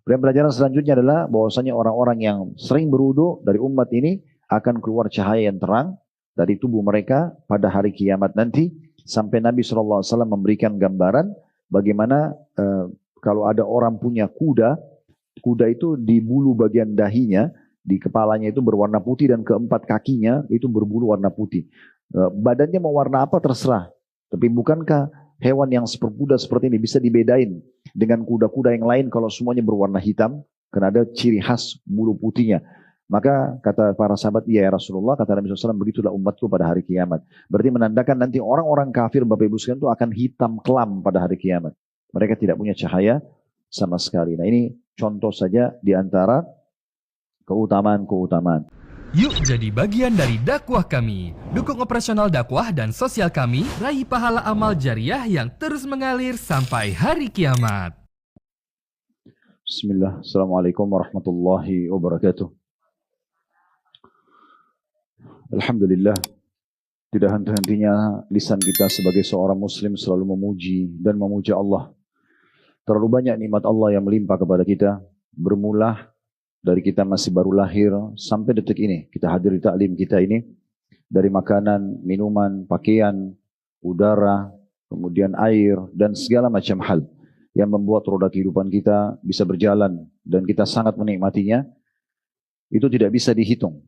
Dan pelajaran selanjutnya adalah bahwasanya orang-orang yang sering berwudu dari umat ini akan keluar cahaya yang terang dari tubuh mereka pada hari kiamat nanti, sampai Nabi SAW memberikan gambaran bagaimana kalau ada orang punya kuda, kuda itu di bulu bagian dahinya, di kepalanya itu berwarna putih dan keempat kakinya itu berbulu warna putih. Badannya mau warna apa terserah. Tapi bukankah hewan yang seperkuda seperti ini bisa dibedain dengan kuda-kuda yang lain kalau semuanya berwarna hitam? Karena ada ciri khas bulu putihnya. Maka kata para sahabat, iya ya Rasulullah, kata Nabi SAW, begitulah umatku pada hari kiamat. Berarti menandakan nanti orang-orang kafir, Bapak Ibu sekalian, itu akan hitam kelam pada hari kiamat. Mereka tidak punya cahaya sama sekali. Nah ini contoh saja di antara keutamaan-keutamaan. Yuk jadi bagian dari dakwah kami. Dukung operasional dakwah dan sosial kami, raih pahala amal jariah yang terus mengalir sampai hari kiamat. Bismillah, Assalamualaikum warahmatullahi wabarakatuh. Alhamdulillah, tidak henti-hentinya lisan kita sebagai seorang muslim selalu memuji dan memuja Allah. Terlalu banyak nikmat Allah yang melimpah kepada kita, bermula dari kita masih baru lahir sampai detik ini. Kita hadir di taklim kita ini, dari makanan, minuman, pakaian, udara, kemudian air, dan segala macam hal yang membuat roda kehidupan kita bisa berjalan dan kita sangat menikmatinya. Itu tidak bisa dihitung.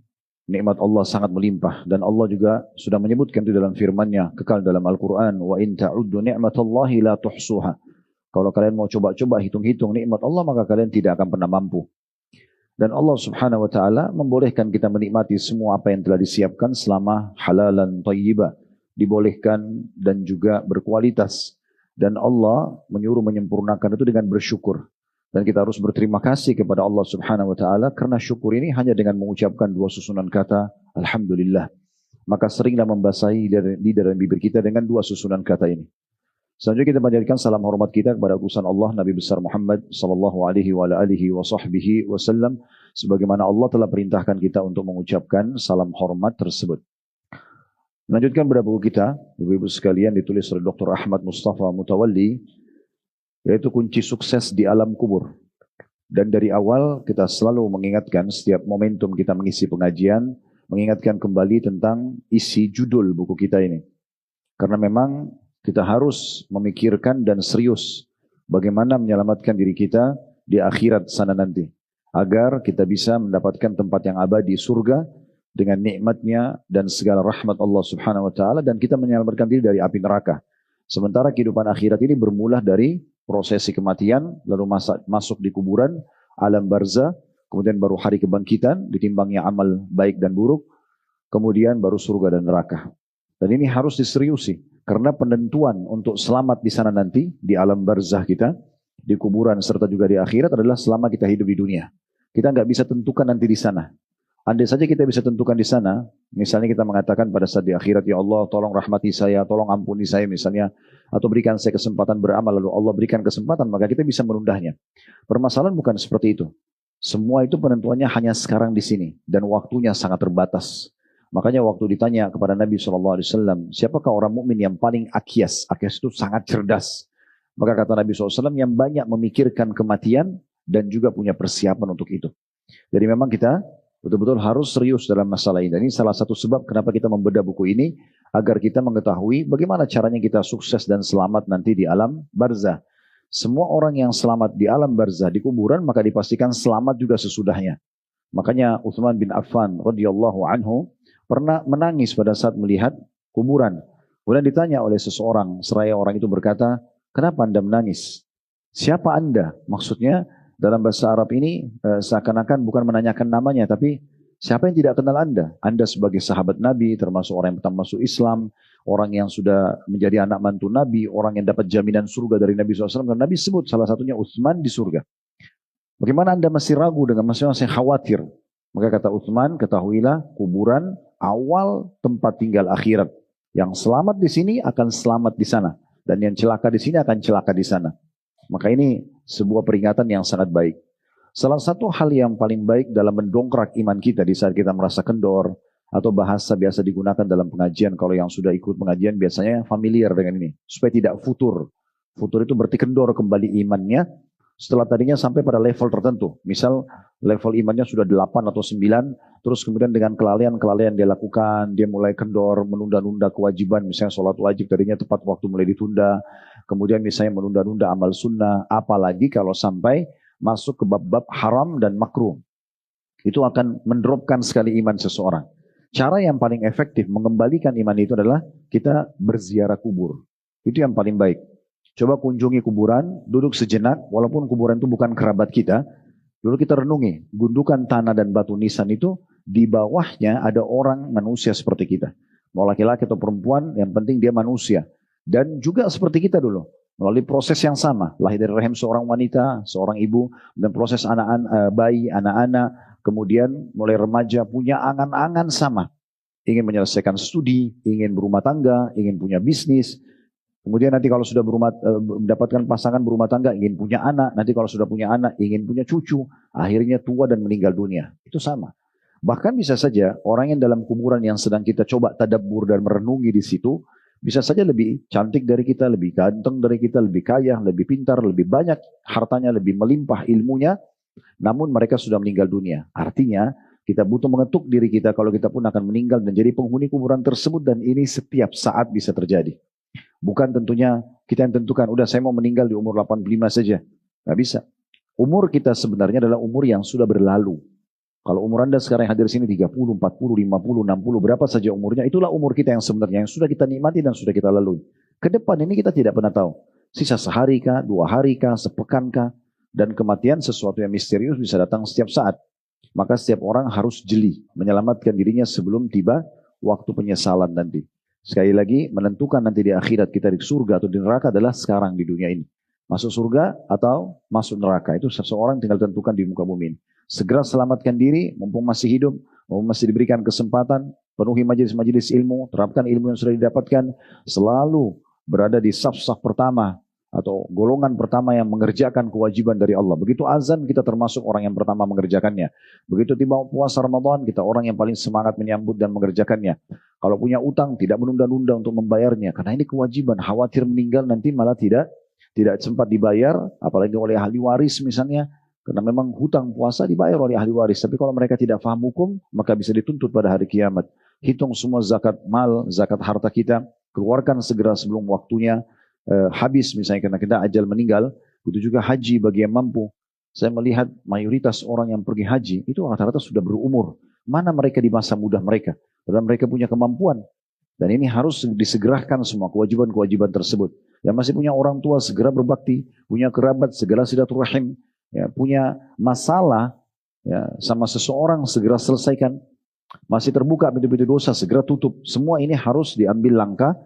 Nikmat Allah sangat melimpah, dan Allah juga sudah menyebutkan itu dalam firman-Nya kekal dalam Al-Quran, wa in ta'uddu ni'matallahi la tuhsuha. Kalau kalian mau coba-coba hitung-hitung nikmat Allah, maka kalian tidak akan pernah mampu. Dan Allah Subhanahu wa taala membolehkan kita menikmati semua apa yang telah disiapkan selama halalan thayyibah, dibolehkan dan juga berkualitas. Dan Allah menyuruh menyempurnakan itu dengan bersyukur. Dan kita harus berterima kasih kepada Allah Subhanahu wa taala, karena syukur ini hanya dengan mengucapkan dua susunan kata alhamdulillah. Maka seringlah membasahi lidah dan bibir kita dengan dua susunan kata ini. Selanjutnya kita panjatkan salam hormat kita kepada utusan Allah Nabi besar Muhammad sallallahu alaihi wa alihi wa sahbihi wasallam, sebagaimana Allah telah perintahkan kita untuk mengucapkan salam hormat tersebut. Lanjutkan pada buku kita, Ibu-ibu sekalian, ditulis oleh Dr. Ahmad Mustafa Mutawalli, yaitu kunci sukses di alam kubur. Dan dari awal kita selalu mengingatkan setiap momentum kita mengisi pengajian, mengingatkan kembali tentang isi judul buku kita ini. Karena memang kita harus memikirkan dan serius bagaimana menyelamatkan diri kita di akhirat sana nanti, agar kita bisa mendapatkan tempat yang abadi, surga, dengan nikmatnya dan segala rahmat Allah Subhanahu wa taala, dan kita menyelamatkan diri dari api neraka. Sementara kehidupan akhirat ini bermula dari prosesi kematian, lalu masuk di kuburan, alam barzah, kemudian baru hari kebangkitan, ditimbangnya amal baik dan buruk, kemudian baru surga dan neraka. Dan ini harus diseriusi, karena penentuan untuk selamat di sana nanti, di alam barzah kita, di kuburan, serta juga di akhirat adalah selama kita hidup di dunia. Kita nggak bisa tentukan nanti di sana. Andai saja kita bisa tentukan di sana, misalnya kita mengatakan pada saat di akhirat, ya Allah tolong rahmati saya, tolong ampuni saya misalnya, atau berikan saya kesempatan beramal, lalu Allah berikan kesempatan, maka kita bisa menundanya. Permasalahan bukan seperti itu. Semua itu penentuannya hanya sekarang di sini, dan waktunya sangat terbatas. Makanya waktu ditanya kepada Nabi SAW, siapakah orang mukmin yang paling akyas? Akyas itu sangat cerdas. Maka kata Nabi SAW, yang banyak memikirkan kematian dan juga punya persiapan untuk itu. Jadi memang kita betul-betul harus serius dalam masalah ini. Dan ini salah satu sebab kenapa kita membedah buku ini, agar kita mengetahui bagaimana caranya kita sukses dan selamat nanti di alam barzah. Semua orang yang selamat di alam barzah, di kuburan, maka dipastikan selamat juga sesudahnya. Makanya Utsman bin Affan radhiyallahu anhu pernah menangis pada saat melihat kuburan. Kemudian ditanya oleh seseorang, seraya orang itu berkata, kenapa Anda menangis? Siapa Anda? Maksudnya dalam bahasa Arab ini seakan-akan bukan menanyakan namanya, tapi siapa yang tidak kenal Anda? Anda sebagai sahabat Nabi, termasuk orang yang pertama masuk Islam, orang yang sudah menjadi anak mantu Nabi, orang yang dapat jaminan surga dari Nabi SAW. Dan Nabi sebut salah satunya Utsman di surga. Bagaimana Anda masih ragu dengan masing-masing khawatir? Maka kata Utsman, ketahuilah kuburan awal tempat tinggal akhirat. Yang selamat di sini akan selamat di sana, dan yang celaka di sini akan celaka di sana. Maka ini sebuah peringatan yang sangat baik. Salah satu hal yang paling baik dalam mendongkrak iman kita di saat kita merasa kendor, atau bahasa biasa digunakan dalam pengajian, kalau yang sudah ikut pengajian biasanya familiar dengan ini, supaya tidak futur. Futur itu berarti kendor kembali imannya. Setelah tadinya sampai pada level tertentu, misal level imannya sudah 8 atau 9, terus kemudian dengan kelalaian-kelalaian dia lakukan, dia mulai kendor, menunda-nunda kewajiban, misalnya sholat wajib tadinya tepat waktu mulai ditunda, kemudian misalnya menunda-nunda amal sunnah, apalagi kalau sampai masuk ke bab-bab haram dan makruh. Itu akan mendropkan sekali iman seseorang. Cara yang paling efektif mengembalikan iman itu adalah kita berziarah kubur. Itu yang paling baik. Coba kunjungi kuburan, duduk sejenak, walaupun kuburan itu bukan kerabat kita, lalu kita renungi, gundukan tanah dan batu nisan itu, di bawahnya ada orang manusia seperti kita. Mau laki-laki atau perempuan, yang penting dia manusia. Dan juga seperti kita dulu, melalui proses yang sama, lahir dari rahim seorang wanita, seorang ibu, dan proses anak-anak, bayi, anak-anak, kemudian mulai remaja, punya angan-angan sama. Ingin menyelesaikan studi, ingin berumah tangga, ingin punya bisnis. Kemudian nanti kalau sudah mendapatkan pasangan berumah tangga, ingin punya anak. Nanti kalau sudah punya anak, ingin punya cucu. Akhirnya tua dan meninggal dunia. Itu sama. Bahkan bisa saja orang yang dalam kuburan yang sedang kita coba tadabbur dan merenungi di situ, bisa saja lebih cantik dari kita, lebih ganteng dari kita, lebih kaya, lebih pintar, lebih banyak hartanya, lebih melimpah ilmunya. Namun mereka sudah meninggal dunia. Artinya kita butuh mengetuk diri kita kalau kita pun akan meninggal dan jadi penghuni kuburan tersebut. Dan ini setiap saat bisa terjadi. Bukan tentunya kita yang tentukan, udah saya mau meninggal di umur 85 saja. Nggak bisa. Umur kita sebenarnya adalah umur yang sudah berlalu. Kalau umur Anda sekarang yang hadir di sini 30, 40, 50, 60, berapa saja umurnya, itulah umur kita yang sebenarnya, yang sudah kita nikmati dan sudah kita lalui. Kedepan ini kita tidak pernah tahu. Sisa sehari kah, 2 hari kah, sepekan kah, dan kematian sesuatu yang misterius bisa datang setiap saat. Maka setiap orang harus jeli, menyelamatkan dirinya sebelum tiba waktu penyesalan nanti. Sekali lagi, menentukan nanti di akhirat kita di surga atau di neraka adalah sekarang di dunia ini. Masuk surga atau masuk neraka, itu seseorang tinggal tentukan di muka bumi ini. Segera selamatkan diri, mumpung masih hidup, mumpung masih diberikan kesempatan, penuhi majelis-majelis ilmu, terapkan ilmu yang sudah didapatkan, selalu berada di saf-saf pertama, atau golongan pertama yang mengerjakan kewajiban dari Allah. Begitu azan, kita termasuk orang yang pertama mengerjakannya. Begitu tiba puasa Ramadan, kita orang yang paling semangat menyambut dan mengerjakannya. Kalau punya utang, tidak menunda-nunda untuk membayarnya. Karena ini kewajiban, khawatir meninggal nanti malah tidak sempat dibayar, apalagi oleh ahli waris misalnya. Karena memang hutang puasa dibayar oleh ahli waris. Tapi kalau mereka tidak paham hukum, maka bisa dituntut pada hari kiamat. Hitung semua zakat mal, zakat harta kita, keluarkan segera sebelum waktunya habis misalnya karena kita ajal meninggal. Begitu juga haji bagi yang mampu. Saya melihat mayoritas orang yang pergi haji itu rata-rata sudah berumur. Mana mereka di masa muda mereka? Dan mereka punya kemampuan. Dan ini harus disegerakan semua kewajiban-kewajiban tersebut. Yang masih punya orang tua segera berbakti, punya kerabat segera silaturahim, ya, punya masalah ya, sama seseorang segera selesaikan. Masih terbuka pintu-pintu dosa segera tutup. Semua ini harus diambil langkah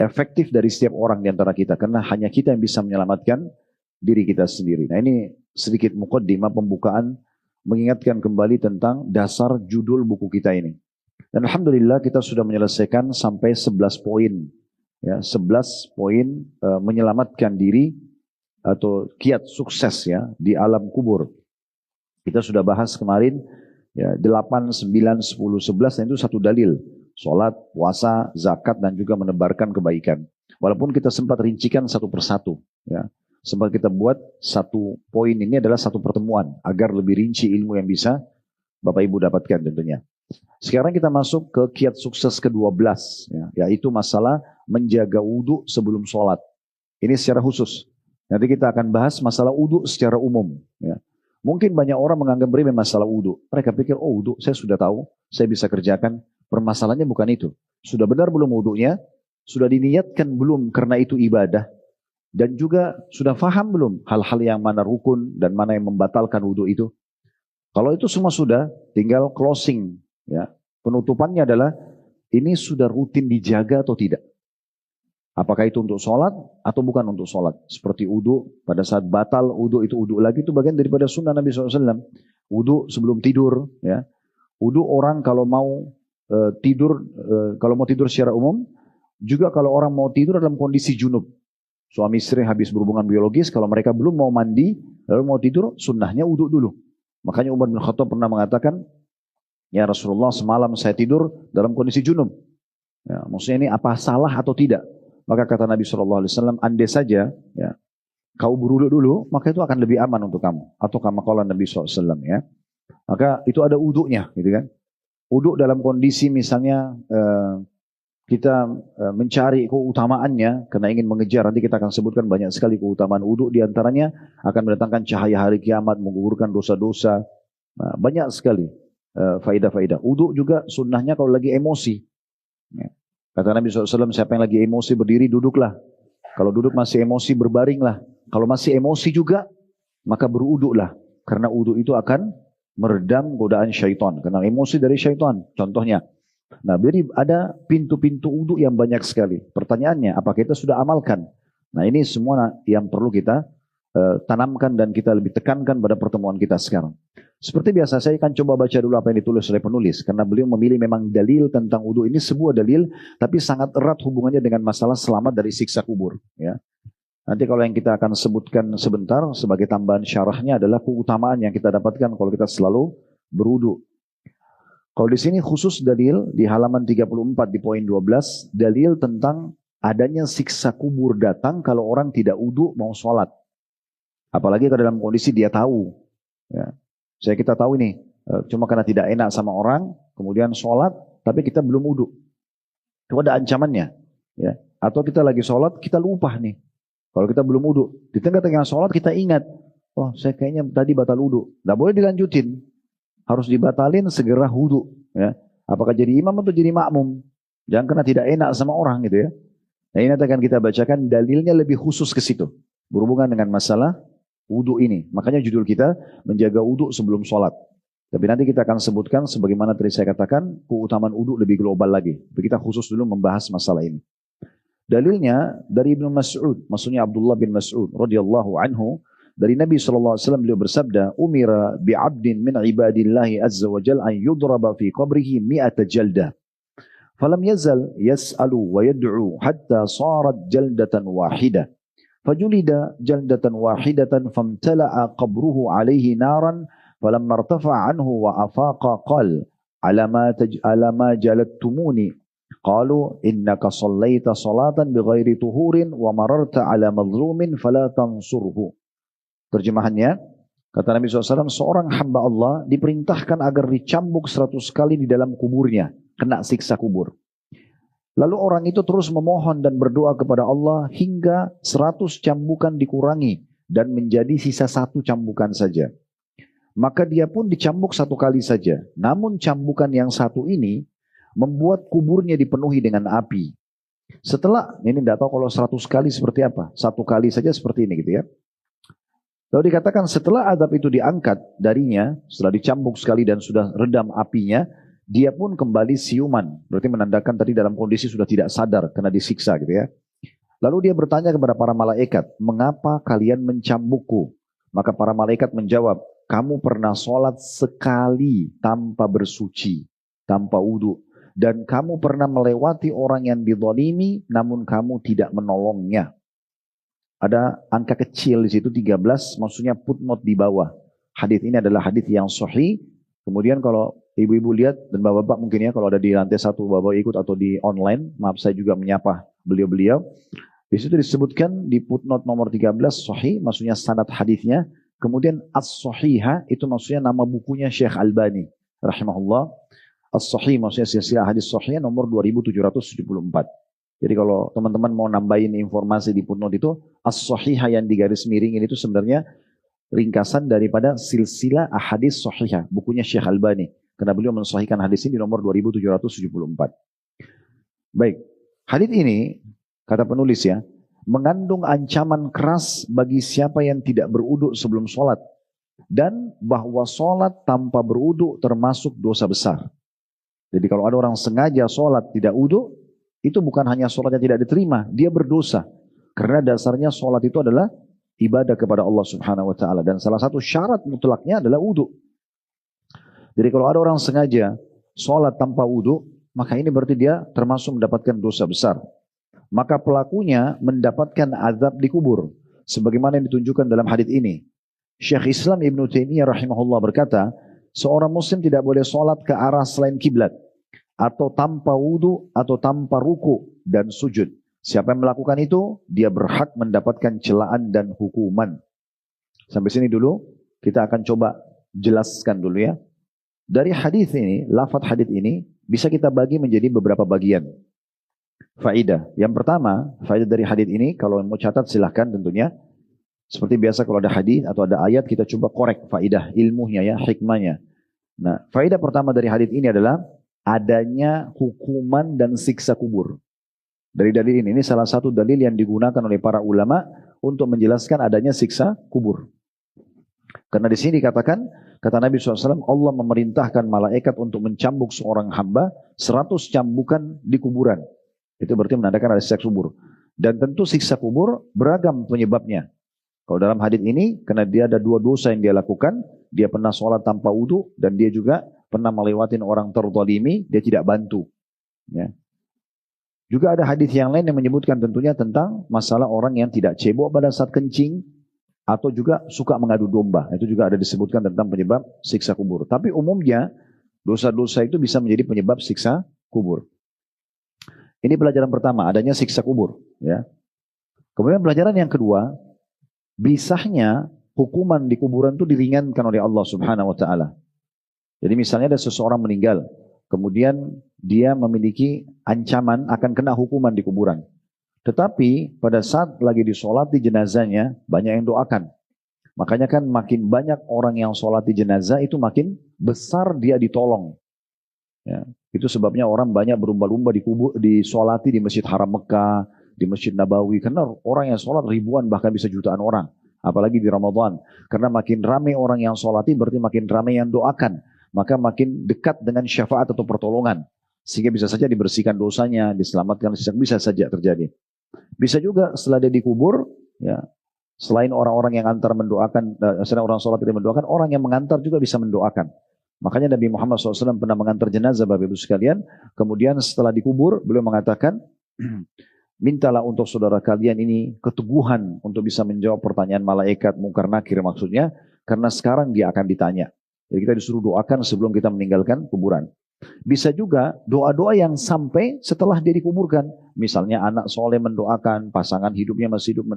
efektif dari setiap orang di antara kita. Karena hanya kita yang bisa menyelamatkan diri kita sendiri. Nah ini sedikit muqaddimah pembukaan mengingatkan kembali tentang dasar judul buku kita ini. Dan alhamdulillah kita sudah menyelesaikan sampai 11 poin. Ya, 11 poin menyelamatkan diri atau kiat sukses ya di alam kubur. Kita sudah bahas kemarin ya 8, 9, 10, 11 dan itu satu dalil. Sholat, puasa, zakat dan juga menebarkan kebaikan. Walaupun kita sempat rincikan satu persatu ya. Sempat kita buat satu poin ini adalah satu pertemuan agar lebih rinci ilmu yang bisa Bapak Ibu dapatkan tentunya. Sekarang kita masuk ke kiat sukses ke-12 ya, yaitu masalah menjaga wudhu sebelum sholat. Ini secara khusus. Nanti kita akan bahas masalah wudhu secara umum. Ya. Mungkin banyak orang menganggap remeh masalah wudhu. Mereka pikir, oh wudhu saya sudah tahu, saya bisa kerjakan. Permasalahannya bukan itu. Sudah benar belum wudhunya? Sudah diniatkan belum karena itu ibadah? Dan juga sudah faham belum hal-hal yang mana rukun dan mana yang membatalkan wudhu itu? Kalau itu semua sudah, tinggal closing. Ya. Penutupannya adalah, ini sudah rutin dijaga atau tidak? Apakah itu untuk sholat atau bukan untuk sholat? Seperti wudhu, pada saat batal wudhu itu wudhu lagi, itu bagian daripada sunnah Nabi SAW. Wudhu sebelum tidur. Ya. Wudhu orang kalau mau tidur, kalau mau tidur secara umum, juga kalau orang mau tidur dalam kondisi junub. Suami istri habis berhubungan biologis, kalau mereka belum mau mandi, lalu mau tidur, sunnahnya wudhu dulu. Makanya Umar bin Khattab pernah mengatakan, ya Rasulullah semalam saya tidur dalam kondisi junub. Ya, maksudnya ini apa salah atau tidak? Maka kata Nabi SAW, andai saja ya, kau berwudu dulu, maka itu akan lebih aman untuk kamu. Atau kama qala Nabi SAW ya. Maka itu ada wudunya gitu kan. Wudu dalam kondisi misalnya kita mencari keutamaannya karena ingin mengejar, nanti kita akan sebutkan banyak sekali keutamaan wudu, diantaranya akan mendatangkan cahaya hari kiamat, menggugurkan dosa-dosa, banyak sekali faedah-faedah. Wudu juga sunnahnya kalau lagi emosi. Kata Nabi SAW, siapa yang lagi emosi berdiri duduklah. Kalau duduk masih emosi berbaringlah. Kalau masih emosi juga maka berwuduklah. Karena wudu itu akan meredam godaan syaitan. Karena emosi dari syaitan. Contohnya. Nah, jadi ada pintu-pintu wudu yang banyak sekali. Pertanyaannya, apakah kita sudah amalkan? Nah, ini semua yang perlu kita tanamkan dan kita lebih tekankan pada pertemuan kita sekarang. Seperti biasa, saya akan coba baca dulu apa yang ditulis oleh penulis. Karena beliau memilih memang dalil tentang wudu. Ini sebuah dalil, tapi sangat erat hubungannya dengan masalah selamat dari siksa kubur. Ya. Nanti kalau yang kita akan sebutkan sebentar sebagai tambahan syarahnya adalah keutamaan yang kita dapatkan kalau kita selalu berwudu. Kalau di sini khusus dalil di halaman 34 di poin 12, dalil tentang adanya siksa kubur datang kalau orang tidak wudu mau sholat. Apalagi kalau dalam kondisi dia tahu. Ya. Kita tahu ini, cuma karena tidak enak sama orang, kemudian sholat, tapi kita belum wudu. Itu ada ancamannya. Ya. Atau kita lagi sholat, kita lupa nih. Kalau kita belum wudu, di tengah-tengah sholat kita ingat, oh saya kayaknya tadi batal wudu. Nggak boleh dilanjutin. Harus dibatalin segera wudu. Ya. Apakah jadi imam atau jadi makmum? Jangan karena tidak enak sama orang gitu ya. Nah ini akan kita bacakan dalilnya lebih khusus ke situ. Berhubungan dengan masalah wudu ini. Makanya judul kita menjaga wudu sebelum sholat. Tapi nanti kita akan sebutkan sebagaimana tadi saya katakan keutamaan wudu lebih global lagi. Tapi kita khusus dulu membahas masalah ini. Dalilnya dari Ibnu Mas'ud, maksudnya Abdullah bin Mas'ud radhiyallahu anhu. Dari Nabi SAW beliau bersabda, umira bi'abdin min ibadillahi azza wa jal an yudraba fi qabrihi mi'ata jaldah. Falam yazal yas'alu wa yad'u hatta sarat jaldatan wahidah. Fajulida jaldatan wahidatan famtala'a qabruhu alaihi naran. Falamma irtafa'a anhu wa afaqa qal ala ma jalattumuni. Qalu innaka sallaita salatan bighairi tuhurin wa mararta ala mazlumin fala tansurhu. Terjemahannya, kata Nabi SAW, seorang hamba Allah diperintahkan agar dicambuk 100 kali di dalam kuburnya, kena siksa kubur. Lalu orang itu terus memohon dan berdoa kepada Allah hingga 100 cambukan dikurangi dan menjadi sisa 1 cambukan saja. Maka dia pun dicambuk 1 kali saja. Namun cambukan yang 1 ini membuat kuburnya dipenuhi dengan api. Setelah, ini tidak tahu kalau 100 kali seperti apa. 1 kali saja seperti ini gitu ya. Lalu dikatakan setelah azab itu diangkat darinya, setelah dicambuk sekali dan sudah redam apinya, dia pun kembali siuman. Berarti menandakan tadi dalam kondisi sudah tidak sadar karena disiksa gitu ya. Lalu dia bertanya kepada para malaikat, mengapa kalian mencambukku? Maka para malaikat menjawab, kamu pernah sholat sekali tanpa bersuci, tanpa wudu. Dan kamu pernah melewati orang yang dizalimi, namun kamu tidak menolongnya. Ada angka kecil di situ 13, maksudnya footnote di bawah. Hadis ini adalah hadis yang sahih. Kemudian kalau ibu-ibu lihat dan bapak-bapak mungkin ya kalau ada di lantai 1 bapak ikut atau di online, maaf saya juga menyapa beliau-beliau. Di situ disebutkan di footnote nomor 13 sahih, maksudnya sanad hadisnya. Kemudian as-sahihah itu maksudnya nama bukunya Syekh Albani rahimahullah. As-sahih maksudnya silsilah hadis sahih nomor 2774. Jadi kalau teman-teman mau nambahin informasi di footnote itu, as-sahihah yang di garis miringin itu sebenarnya ringkasan daripada silsilah ahadits sahihah, bukunya Syekh Albani. Karena beliau mensahihkan hadis ini di nomor 2774. Baik, hadis ini, kata penulis ya, mengandung ancaman keras bagi siapa yang tidak berwudu sebelum sholat. Dan bahwa sholat tanpa berwudu termasuk dosa besar. Jadi kalau ada orang sengaja sholat tidak wudu, itu bukan hanya sholat yang tidak diterima, dia berdosa. Karena dasarnya sholat itu adalah ibadah kepada Allah Subhanahu wa Ta'ala. Dan salah satu syarat mutlaknya adalah wudu. Jadi kalau ada orang sengaja sholat tanpa wudu, maka ini berarti dia termasuk mendapatkan dosa besar. Maka pelakunya mendapatkan azab di kubur. Sebagaimana yang ditunjukkan dalam hadits ini. Syekh Islam Ibn Taimiyah rahimahullah berkata, seorang muslim tidak boleh sholat ke arah selain kiblat. Atau tanpa wudu atau tanpa ruku dan sujud. Siapa yang melakukan itu, dia berhak mendapatkan celaan dan hukuman. Sampai sini dulu, kita akan coba jelaskan dulu ya. Dari hadis ini, lafaz hadis ini bisa kita bagi menjadi beberapa bagian. Faidah. Yang pertama, faidah dari hadis ini, kalau mau catat silahkan tentunya. Seperti biasa kalau ada hadis atau ada ayat, kita coba korek faidah ilmunya ya, hikmahnya. Nah, faidah pertama dari hadis ini adalah adanya hukuman dan siksa kubur. Dari dalil ini salah satu dalil yang digunakan oleh para ulama untuk menjelaskan adanya siksa kubur. Karena di sini dikatakan, kata Nabi SAW, Allah memerintahkan malaikat untuk mencambuk seorang hamba 100 cambukan di kuburan. Itu berarti menandakan ada siksa kubur. Dan tentu siksa kubur beragam penyebabnya. Kalau dalam hadis ini, karena dia ada 2 dosa yang dia lakukan, dia pernah sholat tanpa wudu, dan dia juga pernah melewatin orang terzalimi, dia tidak bantu. Ya. Juga ada hadis yang lain yang menyebutkan tentunya tentang masalah orang yang tidak cebok pada saat kencing, atau juga suka mengadu domba. Itu juga ada disebutkan tentang penyebab siksa kubur. Tapi umumnya, dosa-dosa itu bisa menjadi penyebab siksa kubur. Ini pelajaran pertama, adanya siksa kubur. Ya. Kemudian pelajaran yang kedua, bisanya hukuman di kuburan itu diringankan oleh Allah Subhanahu wa Ta'ala. Jadi misalnya ada seseorang meninggal, kemudian dia memiliki ancaman akan kena hukuman di kuburan. Tetapi pada saat lagi disolati jenazahnya, banyak yang doakan. Makanya kan makin banyak orang yang solati jenazah itu makin besar dia ditolong. Ya, itu sebabnya orang banyak berlumba-lumba disolati di Masjid Haram Mekah, di Masjid Nabawi. Karena orang yang sholat ribuan bahkan bisa jutaan orang. Apalagi di Ramadan. Karena makin ramai orang yang sholati berarti makin ramai yang doakan. Maka makin dekat dengan syafaat atau pertolongan. Sehingga bisa saja dibersihkan dosanya, diselamatkan, bisa saja terjadi. Bisa juga setelah dia dikubur, ya, selain orang-orang yang antar mendoakan, selain orang sholat tidak mendoakan, orang yang mengantar juga bisa mendoakan. Makanya Nabi Muhammad SAW pernah mengantar jenazah Bapak Ibu sekalian, kemudian setelah dikubur, beliau mengatakan, mintalah untuk saudara kalian ini keteguhan untuk bisa menjawab pertanyaan malaikat mungkar nakir maksudnya, karena sekarang dia akan ditanya. Jadi kita disuruh doakan sebelum kita meninggalkan kuburan. Bisa juga doa-doa yang sampai setelah dia dikuburkan. Misalnya anak soleh mendoakan, pasangan hidupnya masih hidup,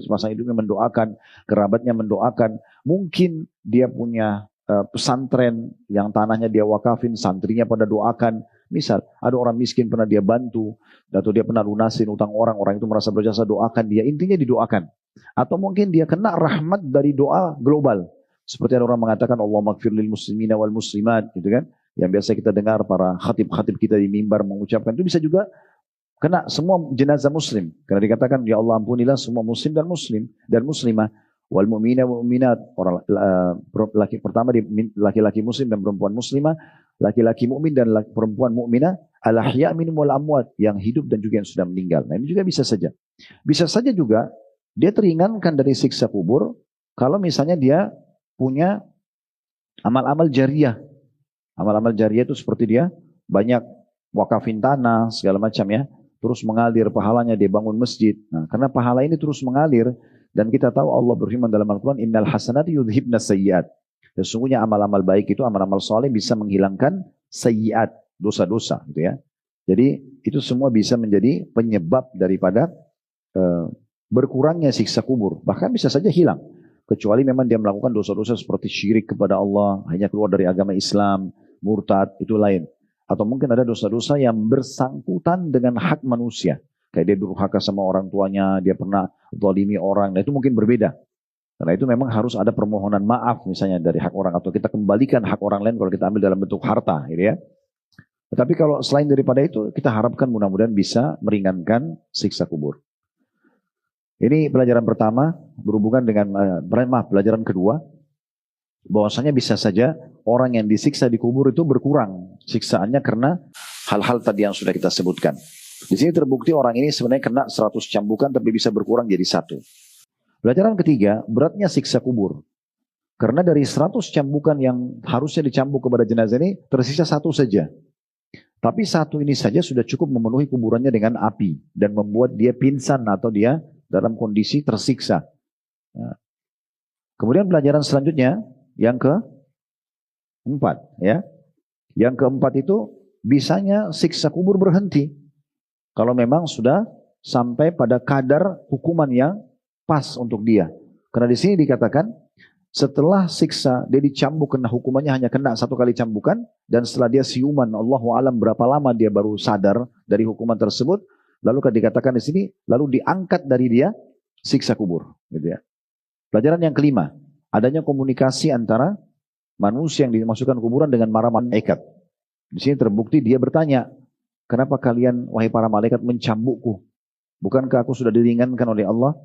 pasangan hidupnya mendoakan, kerabatnya mendoakan. Mungkin dia punya pesantren yang tanahnya dia wakafin, santrinya pada doakan. Misal ada orang miskin pernah dia bantu, atau dia pernah lunasin utang orang, orang itu merasa berjasa, doakan dia. Intinya didoakan. Atau mungkin dia kena rahmat dari doa global. Seperti ada orang mengatakan Allah maghfir lil muslimina wal muslimat, gitu kan? Yang biasa kita dengar para khatib-khatib kita di mimbar mengucapkan, itu bisa juga kena semua jenazah muslim. Karena dikatakan ya Allah ampunilah semua muslim dan muslimah, wal mu'mina wal mu'minat, orang laki pertama laki-laki muslim dan perempuan muslimah, laki-laki mukmin dan perempuan mukminah, al ahya minhum wal amwat, yang hidup dan juga yang sudah meninggal. Nah, ini juga bisa saja. Bisa saja juga dia teringankan dari siksa kubur kalau misalnya dia punya amal-amal jariyah. Amal-amal jariyah itu seperti dia banyak wakafin tanah, segala macam ya. Terus mengalir pahalanya, dia bangun masjid. Nah, karena pahala ini terus mengalir, dan kita tahu Allah berfirman dalam Al-Quran, Innal hasanati yudhibna sayyiat. Sesungguhnya amal-amal baik itu, amal-amal soleh bisa menghilangkan sayyiat, dosa-dosa gitu ya. Jadi itu semua bisa menjadi penyebab daripada berkurangnya siksa kubur. Bahkan bisa saja hilang. Kecuali memang dia melakukan dosa-dosa seperti syirik kepada Allah, hanya keluar dari agama Islam, murtad, itu lain. Atau mungkin ada dosa-dosa yang bersangkutan dengan hak manusia. Kayak dia durhaka sama orang tuanya, dia pernah zalimi orang, nah itu mungkin berbeda. Karena itu memang harus ada permohonan maaf misalnya dari hak orang, atau kita kembalikan hak orang lain kalau kita ambil dalam bentuk harta, gitu ya. Tetapi kalau selain daripada itu, kita harapkan mudah-mudahan bisa meringankan siksa kubur. Ini pelajaran pertama berhubungan dengan pelajaran kedua, bahwasanya bisa saja orang yang disiksa di kubur itu berkurang siksaannya karena hal-hal tadi yang sudah kita sebutkan. Di sini terbukti orang ini sebenarnya kena 100 cambukan tapi bisa berkurang jadi 1. Pelajaran ketiga, beratnya siksa kubur. Karena dari 100 cambukan yang harusnya dicambuk kepada jenazah ini tersisa 1 saja. Tapi 1 ini saja sudah cukup memenuhi kuburannya dengan api dan membuat dia pingsan atau dia dalam kondisi tersiksa. Ya. Kemudian pelajaran selanjutnya yang keempat, ya. Yang keempat itu bisanya siksa kubur berhenti kalau memang sudah sampai pada kadar hukuman yang pas untuk dia. Karena di sini dikatakan setelah siksa dia dicambuk, kena hukumannya hanya kena 1 kali cambukan, dan setelah dia siuman, Allahu alam berapa lama dia baru sadar dari hukuman tersebut. Lalu dikatakan di sini, lalu diangkat dari dia siksa kubur, gitu ya. Pelajaran yang kelima, adanya komunikasi antara manusia yang dimasukkan kuburan dengan para malaikat. Di sini terbukti dia bertanya, kenapa kalian wahai para malaikat mencambukku? Bukankah aku sudah diringankan oleh Allah?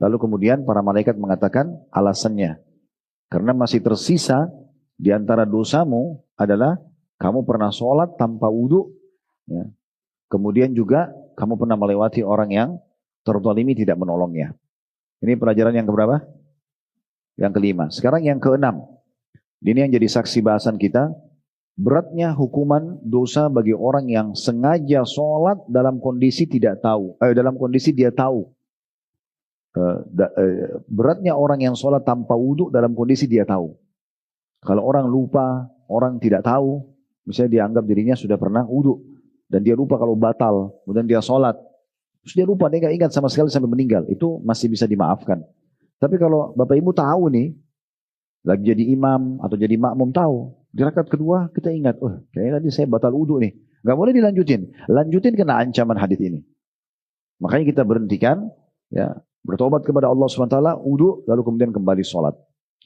Lalu kemudian para malaikat mengatakan alasannya, karena masih tersisa di antara dosamu adalah kamu pernah sholat tanpa wudhu, ya. Kemudian juga kamu pernah melewati orang yang terzalimi tidak menolongnya. Ini pelajaran yang keberapa? Yang kelima. Sekarang yang keenam. Ini yang jadi saksi bahasan kita. Beratnya hukuman dosa bagi orang yang sengaja sholat dalam kondisi tidak tahu. Dalam kondisi dia tahu. Beratnya orang yang sholat tanpa wudhu dalam kondisi dia tahu. Kalau orang lupa, orang tidak tahu, misalnya dia anggap dirinya sudah pernah wudhu, dan dia lupa kalau batal, kemudian dia sholat, terus dia lupa, dia nggak ingat sama sekali sampai meninggal, itu masih bisa dimaafkan. Tapi kalau Bapak Ibu tahu nih, lagi jadi imam atau jadi makmum tahu, di rakaat kedua kita ingat, kayaknya tadi saya batal wudhu nih, nggak boleh dilanjutin, lanjutin kena ancaman hadits ini. Makanya kita berhentikan, ya, bertobat kepada Allah SWT, wudhu, lalu kemudian kembali sholat.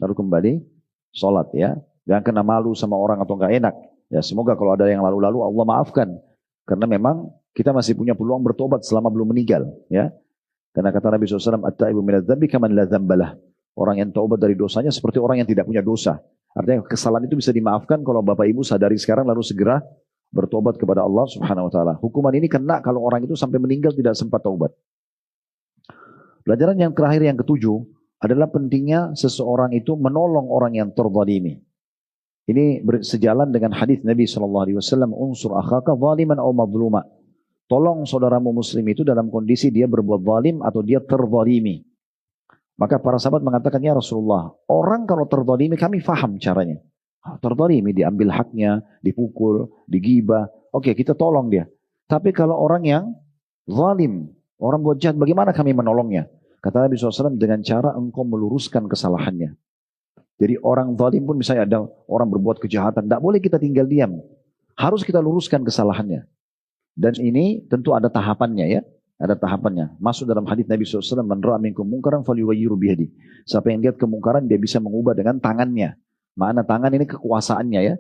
Lalu kembali sholat, ya. Jangan kena malu sama orang atau nggak enak. Ya, semoga kalau ada yang lalu-lalu Allah maafkan. Karena memang kita masih punya peluang bertobat selama belum meninggal. Ya. Karena kata Nabi SAW, At-ta'ibu minadz-dzambi kaman la dzambalah. Orang yang taubat dari dosanya seperti orang yang tidak punya dosa. Artinya kesalahan itu bisa dimaafkan kalau Bapak Ibu sadari sekarang lalu segera bertobat kepada Allah Subhanahu wa taala. Hukuman ini kena kalau orang itu sampai meninggal tidak sempat taubat. Pelajaran yang terakhir yang ketujuh adalah pentingnya seseorang itu menolong orang yang terzalimi. Ini sejalan dengan hadis Nabi SAW, unsur akhaka zaliman aw mazluma. Tolong saudaramu muslim itu dalam kondisi dia berbuat zalim atau dia terzalimi. Maka para sahabat mengatakan, ya Rasulullah, orang kalau terzalimi kami faham caranya. Terzalimi, diambil haknya, dipukul, digibah. Oke, kita tolong dia. Tapi kalau orang yang zalim, orang buat jahat, bagaimana kami menolongnya? Kata Nabi SAW, dengan cara engkau meluruskan kesalahannya. Jadi orang zalim pun misalnya ada orang berbuat kejahatan, tidak boleh kita tinggal diam. Harus kita luruskan kesalahannya. Dan ini tentu ada tahapannya, ya. Ada tahapannya. Masuk dalam hadits Nabi SAW, man ra'a minkum munkaran falyughayyiru biyadihi. Siapa yang lihat kemungkaran dia bisa mengubah dengan tangannya. Makna tangan ini kekuasaannya, ya.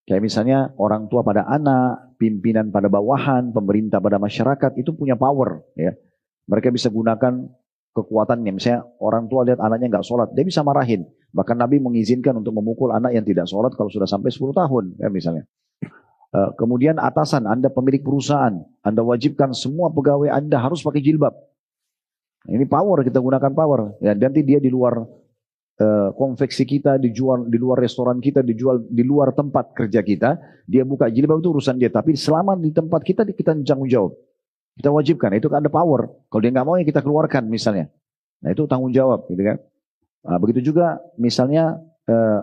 Kayak misalnya orang tua pada anak, pimpinan pada bawahan, pemerintah pada masyarakat, itu punya power, ya. Mereka bisa gunakan kekuatannya. Misalnya orang tua lihat anaknya nggak sholat, dia bisa marahin. Bahkan Nabi mengizinkan untuk memukul anak yang tidak sholat kalau sudah sampai 10 tahun, ya misalnya. Kemudian atasan, Anda pemilik perusahaan, Anda wajibkan semua pegawai Anda harus pakai jilbab. Ini power, kita gunakan power. Ya, nanti dia di luar konveksi kita, dijual di luar restoran kita, dijual di luar tempat kerja kita, dia buka jilbab itu urusan dia. Tapi selama di tempat kita tanggung jawab. Kita wajibkan, itu kan ada power. Kalau dia nggak mau ya kita keluarkan misalnya. Nah itu tanggung jawab, gitu kan. Nah, begitu juga misalnya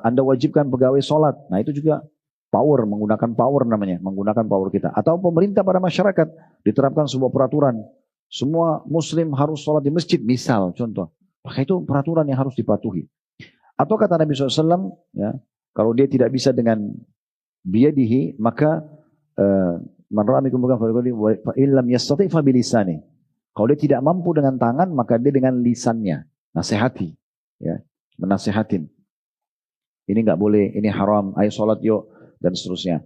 Anda wajibkan pegawai sholat. Nah itu juga power, menggunakan power namanya, menggunakan power kita. Atau pemerintah pada masyarakat diterapkan sebuah peraturan. Semua muslim harus sholat di masjid, misal contoh. Maka itu peraturan yang harus dipatuhi. Atau kata Nabi SAW, ya, kalau dia tidak bisa dengan biyadihi, maka man ra'a minkum munkaran falyughayyirhu fa in lam yastati' fa bilisani. Kalau dia tidak mampu dengan tangan, maka dia dengan lisannya. Nasihati, ya, menasihatin. Ini enggak boleh, ini haram, ayo salat yuk, dan seterusnya.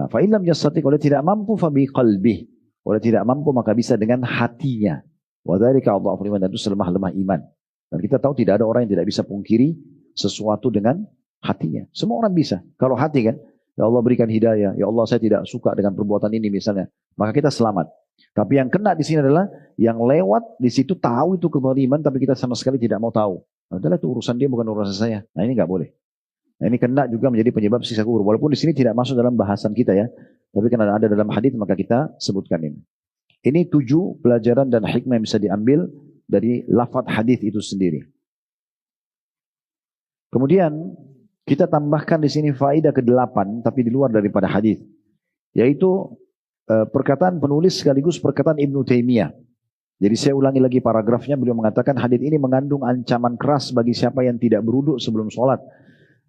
Fa in lam yastati', kalau dia tidak mampu fa bi qalbih. Kalau dia tidak mampu maka bisa dengan hatinya. Wa dzalika adhaful iman, dan itu selemah-lemah iman. Dan kita tahu tidak ada orang yang tidak bisa pungkiri sesuatu dengan hatinya. Semua orang bisa. Kalau hati kan, ya Allah berikan hidayah, ya Allah saya tidak suka dengan perbuatan ini misalnya, maka kita selamat. Tapi yang kena di sini adalah yang lewat di situ tahu itu kezaliman, tapi kita sama sekali tidak mau tahu. Nah, adalah itu urusan dia, bukan urusan saya. Nah ini nggak boleh. Nah ini kena juga menjadi penyebab siksa kubur. Walaupun di sini tidak masuk dalam bahasan kita, ya, tapi karena ada dalam hadis maka kita sebutkan ini. Ini 7 pelajaran dan hikmah yang bisa diambil dari lafaz hadis itu sendiri. Kemudian kita tambahkan di sini faedah ke-8, tapi di luar daripada hadis, yaitu perkataan penulis sekaligus perkataan Ibnu Taimiyah. Jadi saya ulangi lagi paragrafnya, beliau mengatakan hadits ini mengandung ancaman keras bagi siapa yang tidak berwudu sebelum sholat.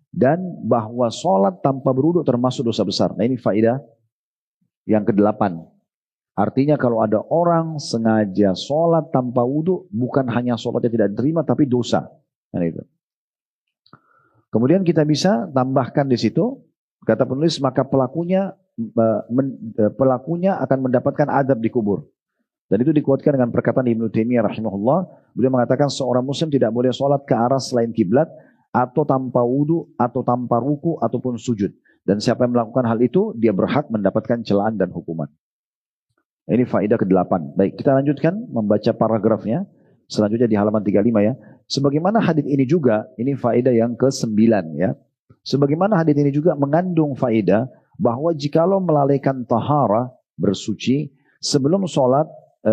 Dan bahwa sholat tanpa berwudu termasuk dosa besar. Nah ini faedah yang ke-8. Artinya kalau ada orang sengaja sholat tanpa wudu, bukan hanya sholatnya tidak diterima, tapi dosa. Nah, itu. Kemudian kita bisa tambahkan di situ, kata penulis, maka pelakunya akan mendapatkan adab di kubur. Dan itu dikuatkan dengan perkataan Ibnu Taimiyah rahimahullah. Beliau mengatakan seorang muslim tidak boleh sholat ke arah selain kiblat, atau tanpa wudu, atau tanpa ruku, ataupun sujud. Dan siapa yang melakukan hal itu, dia berhak mendapatkan celaan dan hukuman. Ini faedah ke-8. Baik, kita lanjutkan membaca paragrafnya. Selanjutnya di halaman 35 ya. Sebagaimana hadits ini juga, ini faedah yang ke-9 ya. Sebagaimana hadits ini juga mengandung faedah bahwa jikalau melalaikan tahara, bersuci, sebelum sholat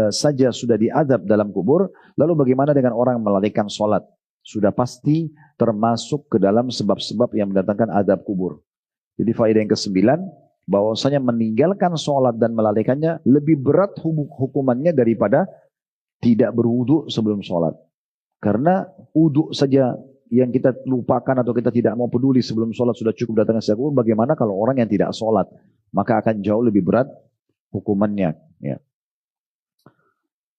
saja sudah diadab dalam kubur, lalu bagaimana dengan orang melalaikan sholat? Sudah pasti termasuk ke dalam sebab-sebab yang mendatangkan adab kubur. Jadi faedah yang ke-9, bahwasanya meninggalkan sholat dan melalaikannya lebih berat hukumannya daripada tidak berwudu sebelum sholat. Karena wudu saja yang kita lupakan atau kita tidak mau peduli sebelum sholat sudah cukup datangnya sejak kubur, bagaimana kalau orang yang tidak sholat? Maka akan jauh lebih berat hukumannya. Ya.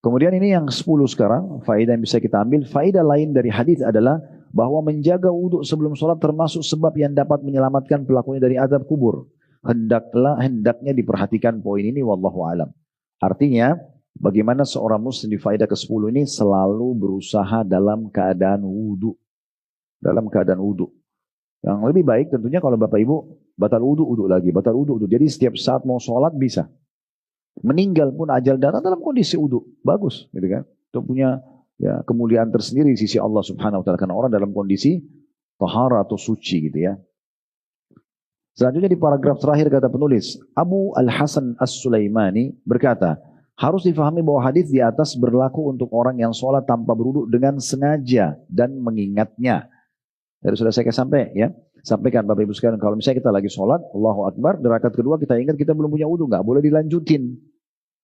Kemudian ini yang 10 sekarang, faedah yang bisa kita ambil. Faedah lain dari hadis adalah bahwa menjaga wudhu sebelum sholat termasuk sebab yang dapat menyelamatkan pelakunya dari azab kubur. Hendaknya diperhatikan poin ini, wallahu alam. Artinya, bagaimana seorang muslim di faedah ke-10 ini selalu berusaha dalam keadaan wudhu. Dalam keadaan wudhu. Yang lebih baik tentunya kalau Bapak Ibu batal wudhu, wudhu lagi, batal wudhu, wudhu. Jadi setiap saat mau sholat bisa. Meninggal pun ajal datang dalam kondisi wudhu. Bagus, gitu kan. Itu punya ya, kemuliaan tersendiri di sisi Allah Subhanahu wa taala karena orang dalam kondisi tahara atau suci gitu ya. Selanjutnya di paragraf terakhir kata penulis, Abu Al-Hasan As-Sulaimani berkata, harus difahami bahwa hadis di atas berlaku untuk orang yang sholat tanpa berwudu dengan sengaja dan mengingatnya. Dari sudah saya sampai ya. Sampaikan Bapak Ibu sekalian, kalau misalnya kita lagi sholat, Allahu Akbar, di rakaat kedua kita ingat kita belum punya wudu, nggak boleh dilanjutin.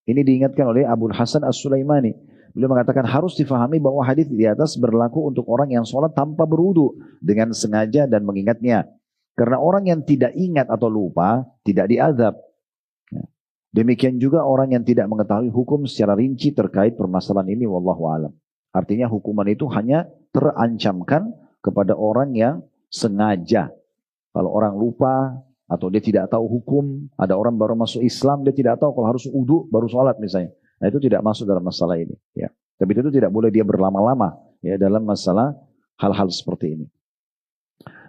Ini diingatkan oleh Abu Hasan As-Sulaimani. Beliau mengatakan harus difahami bahwa hadis di atas berlaku untuk orang yang sholat tanpa berwudu dengan sengaja dan mengingatnya. Karena orang yang tidak ingat atau lupa tidak diazab. Demikian juga orang yang tidak mengetahui hukum secara rinci terkait permasalahan ini, wallahu alam. Artinya hukuman itu hanya terancamkan kepada orang yang sengaja. Kalau orang lupa atau dia tidak tahu hukum, ada orang baru masuk Islam, dia tidak tahu kalau harus wudu baru sholat misalnya. Nah itu tidak masuk dalam masalah ini. Ya. Tapi itu tidak boleh dia berlama-lama ya dalam masalah hal-hal seperti ini.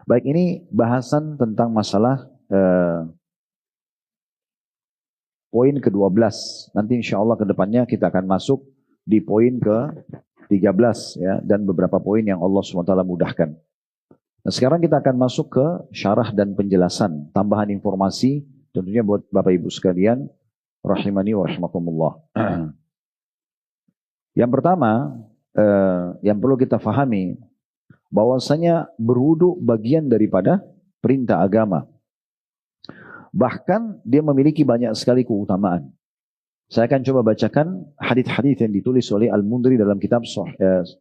Baik, ini bahasan tentang masalah poin ke-12. Nanti insya Allah ke depannya kita akan masuk di poin ke-13 ya, dan beberapa poin yang Allah SWT mudahkan. Nah, sekarang kita akan masuk ke syarah dan penjelasan, tambahan informasi tentunya buat Bapak Ibu sekalian, rahimani wa rahimakumullah. Yang pertama, yang perlu kita fahami, bahwasanya berwudu bagian daripada perintah agama. Bahkan dia memiliki banyak sekali keutamaan. Saya akan coba bacakan hadits-hadits yang ditulis oleh Al-Mundhiri dalam kitab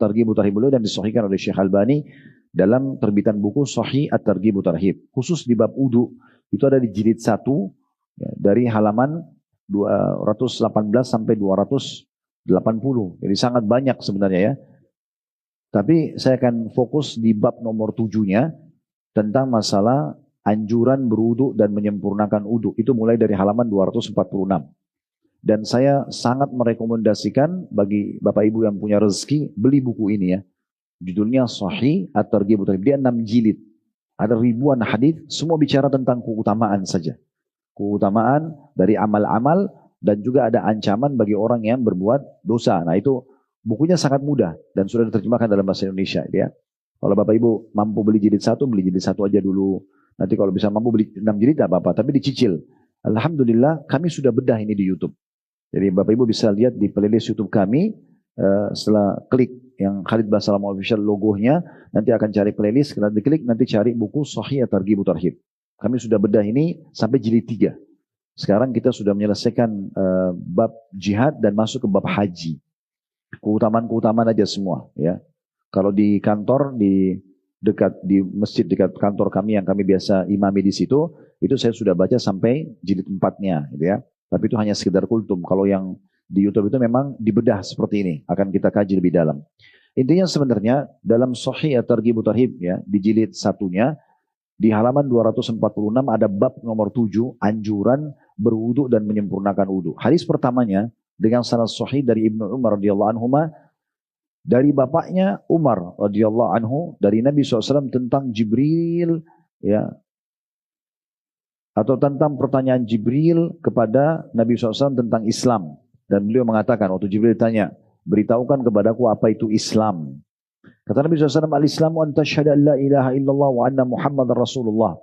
Targhib Tarhib beliau dan disahihkan oleh Syekh Albani dalam terbitan buku Sahih At-Targhib Tarhib. Khusus di bab wudu itu ada di jilid 1 ya, dari halaman 218 sampai 280. Jadi sangat banyak sebenarnya ya. Tapi saya akan fokus di bab nomor 7-nya tentang masalah anjuran berwudu dan menyempurnakan wudu. Itu mulai dari halaman 246. Dan saya sangat merekomendasikan bagi Bapak Ibu yang punya rezeki, beli buku ini ya. Judulnya Sahih At-Targhib Tarhib. Dia 6 jilid. Ada ribuan hadis, semua bicara tentang keutamaan saja. Keutamaan dari amal-amal dan juga ada ancaman bagi orang yang berbuat dosa. Nah itu bukunya sangat mudah dan sudah diterjemahkan dalam bahasa Indonesia ya. Kalau Bapak Ibu mampu beli jilid 1, beli jilid 1 aja dulu. Nanti kalau bisa mampu beli 6 jilid tidak apa-apa, tapi dicicil. Alhamdulillah kami sudah bedah ini di YouTube. Jadi Bapak Ibu bisa lihat di playlist YouTube kami, setelah klik yang Khalid Basalam Official logonya, nanti akan cari playlist, kalau diklik nanti cari buku Sahih At-Targhib Tarhib. Kami sudah bedah ini sampai jilid 3. Sekarang kita sudah menyelesaikan bab jihad dan masuk ke bab haji. Keutamaan-keutamaan aja semua, ya. Kalau di kantor, di masjid dekat kantor kami yang kami biasa imami di situ, itu saya sudah baca sampai jilid 4-nya, gitu ya. Tapi itu hanya sekedar kultum. Kalau yang di YouTube itu memang dibedah seperti ini, akan kita kaji lebih dalam. Intinya sebenarnya dalam Sahih At-Targhib Tarhib, ya, di jilid 1-nya, di halaman 246 ada bab nomor 7, anjuran berwudu dan menyempurnakan wudu. Hadis pertamanya dengan sanad sahih dari Ibnu Umar radhiyallahu anhu, dari bapaknya Umar radhiyallahu anhu, dari Nabi SAW tentang Jibril, ya, atau tentang pertanyaan Jibril kepada Nabi SAW tentang Islam. Dan beliau mengatakan, waktu Jibril tanya, beritahukan kepadaku apa itu Islam. Kata Nabi SAW, al-Islamu an tashhadu an la ilaha illallah wa anna Muhammadar Rasulullah.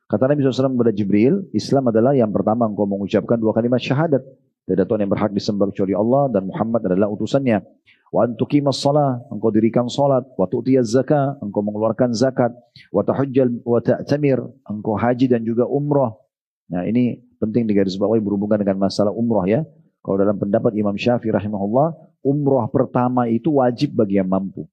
Kata Nabi SAW kepada Jibril, Islam adalah yang pertama engkau mengucapkan 2 kalimat syahadat. Tidak ada Tuhan yang berhak disembah kecuali Allah dan Muhammad adalah utusannya. Wa an tuqimas shalah, engkau dirikan salat. Wa tu'tiyaz zakah, engkau mengeluarkan zakat. Wa tahujjal wa ta'tamir, engkau haji dan juga umrah. Nah, ini penting digarisbawahi berhubungan dengan masalah umrah, ya. Kalau dalam pendapat Imam Syafi'i rahimahullah, umrah pertama itu wajib bagi yang mampu.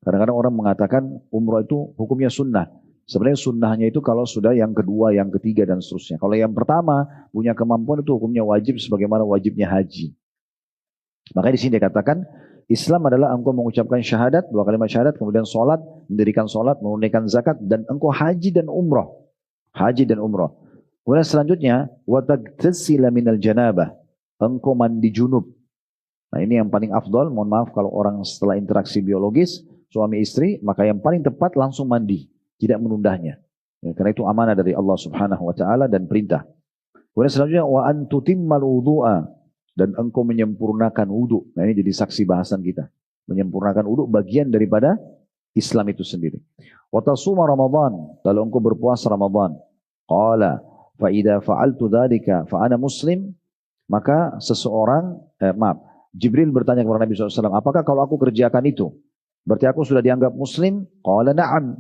Kadang-kadang orang mengatakan umrah itu hukumnya sunnah. Sebenarnya sunnahnya itu kalau sudah yang kedua, yang ketiga, dan seterusnya. Kalau yang pertama punya kemampuan itu hukumnya wajib sebagaimana wajibnya haji. Makanya di sini dikatakan Islam adalah engkau mengucapkan syahadat, 2 kalimat syahadat, kemudian sholat, mendirikan sholat, menunaikan zakat, dan engkau haji dan umrah. Haji dan umrah. Kemudian selanjutnya, watagtasila minal janabah, engkau mandi junub. Nah, ini yang paling afdol. Mohon maaf kalau orang setelah interaksi biologis suami istri, maka yang paling tepat langsung mandi, tidak menundanya. Ya, karena itu amanah dari Allah Subhanahu wa taala dan perintah. Kemudian selanjutnya wa antutimmal wudu'a, dan engkau menyempurnakan wudu. Nah, ini jadi saksi bahasan kita. Menyempurnakan wudu bagian daripada Islam itu sendiri. Wa tasuma Ramadan, lalu engkau berpuasa Ramadan. Qala fa idza fa'altu dzalika fa ana muslim, maka seseorang Jibril bertanya kepada Nabi SAW, apakah kalau aku kerjakan itu berarti aku sudah dianggap muslim? Qala na'am.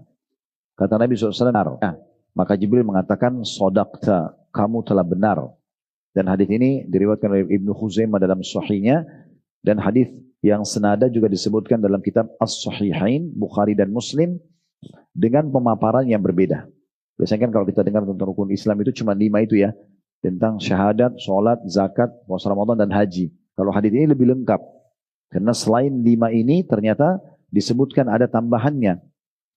Kata Nabi SAW, nah, maka Jibril mengatakan, sodaqta, kamu telah benar. Dan hadis ini diriwayatkan oleh Ibnu Khuzaimah dalam sahihnya, dan hadis yang senada juga disebutkan dalam kitab As-Sahihain, Bukhari dan Muslim, dengan pemaparan yang berbeda. Biasanya kan kalau kita dengar tentang rukun Islam itu cuma 5 itu, ya, tentang syahadat, sholat, zakat, puasa Ramadan, dan haji. Kalau hadis ini lebih lengkap, karena selain 5 ini ternyata disebutkan ada tambahannya,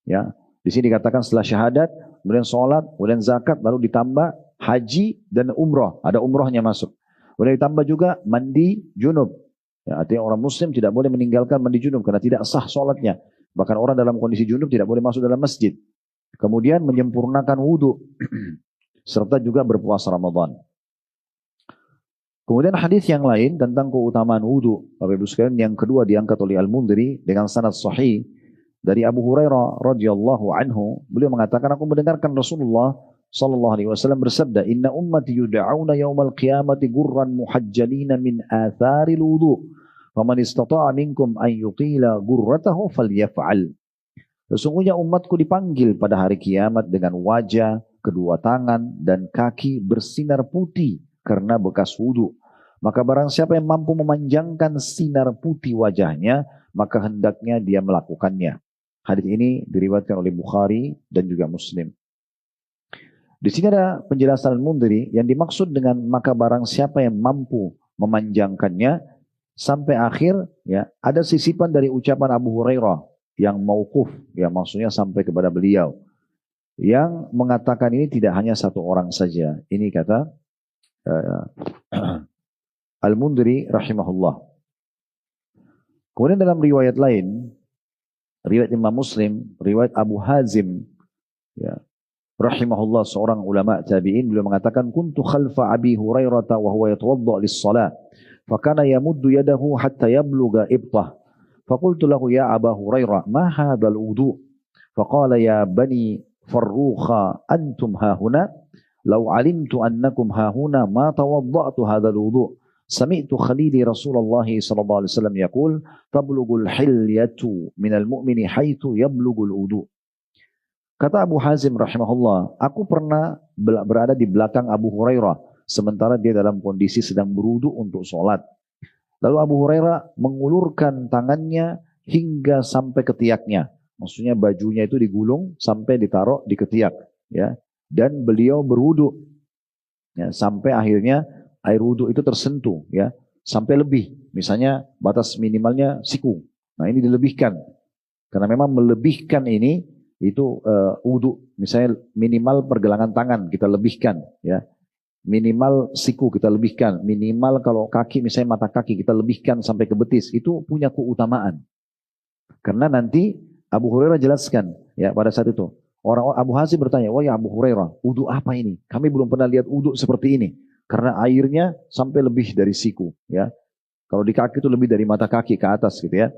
ya. Di sini dikatakan setelah syahadat, kemudian sholat, kemudian zakat, lalu ditambah haji dan umrah. Ada umrahnya masuk. Kemudian ditambah juga mandi junub. Ya, artinya orang muslim tidak boleh meninggalkan mandi junub karena tidak sah sholatnya. Bahkan orang dalam kondisi junub tidak boleh masuk dalam masjid. Kemudian menyempurnakan wudu serta juga berpuasa Ramadan. Kemudian hadis yang lain tentang keutamaan wudu, Bapak Ibu sekalian, yang kedua diangkat oleh Al-Mundhiri dengan sanad sahih dari Abu Hurairah radhiyallahu anhu. Beliau mengatakan, aku mendengarkan Rasulullah sallallahu alaihi wasallam bersabda, inna ummati yud'auna yaumal qiyamati gurran muhajjalina min atharil wudu, faman istata'a minkum an yuqila gurratahu falyaf'al. Sesungguhnya umatku dipanggil pada hari kiamat dengan wajah, kedua tangan dan kaki bersinar putih karena bekas wudu. Maka barang siapa yang mampu memanjangkan sinar putih wajahnya, maka hendaknya dia melakukannya. Hadis ini diriwayatkan oleh Bukhari dan juga Muslim. Di sini ada penjelasan Al-Mundhiri yang dimaksud dengan maka barang siapa yang mampu memanjangkannya sampai akhir, ya, ada sisipan dari ucapan Abu Hurairah yang mauquf, ya, maksudnya sampai kepada beliau, yang mengatakan ini tidak hanya satu orang saja. Ini kata Al-Mundhiri rahimahullah. Kemudian dalam riwayat lain, riwayat Imam Muslim, riwayat Abu Hazim, ya, rahimahullah, seorang ulama tabi'in, beliau mengatakan, kuntu khalfa Abi Hurairah wa huwa yatawadda lis-shalah, fa kana yamuddu yadahu hatta yabluga ibtah. Fa qultu lahu ya Aba Hurairah, ma hadzal wudu? Fa qala ya bani Farrukha antum hahuna, law alimtu annakum hahuna ma tawadda'tu hadzal wudu. Sami'tu khalili Rasulullah sallallahu alaihi wasallam yaqul tablugul hilyatu minal mu'mini haitsu yablugul wudu. Kata Abu Hazim rahimahullah, aku pernah berada di belakang Abu Hurairah sementara dia dalam kondisi sedang berwudu untuk sholat. Lalu Abu Hurairah mengulurkan tangannya hingga sampai ketiaknya. Maksudnya bajunya itu digulung sampai ditaruh di ketiak. Ya. Dan beliau berwudu. Ya, sampai akhirnya air wudu itu tersentuh. Ya. Sampai lebih. Misalnya batas minimalnya siku. Nah ini dilebihkan. Karena memang melebihkan ini itu wudu. Misalnya minimal pergelangan tangan kita lebihkan. Ya. Minimal siku kita lebihkan, minimal kalau kaki misalnya mata kaki kita lebihkan sampai ke betis, itu punya keutamaan. Karena nanti Abu Hurairah jelaskan ya pada saat itu. Orang Abu Hazim bertanya, "Wah ya Abu Hurairah, wudu apa ini? Kami belum pernah lihat wudu seperti ini." Karena airnya sampai lebih dari siku ya. Kalau di kaki itu lebih dari mata kaki ke atas gitu ya.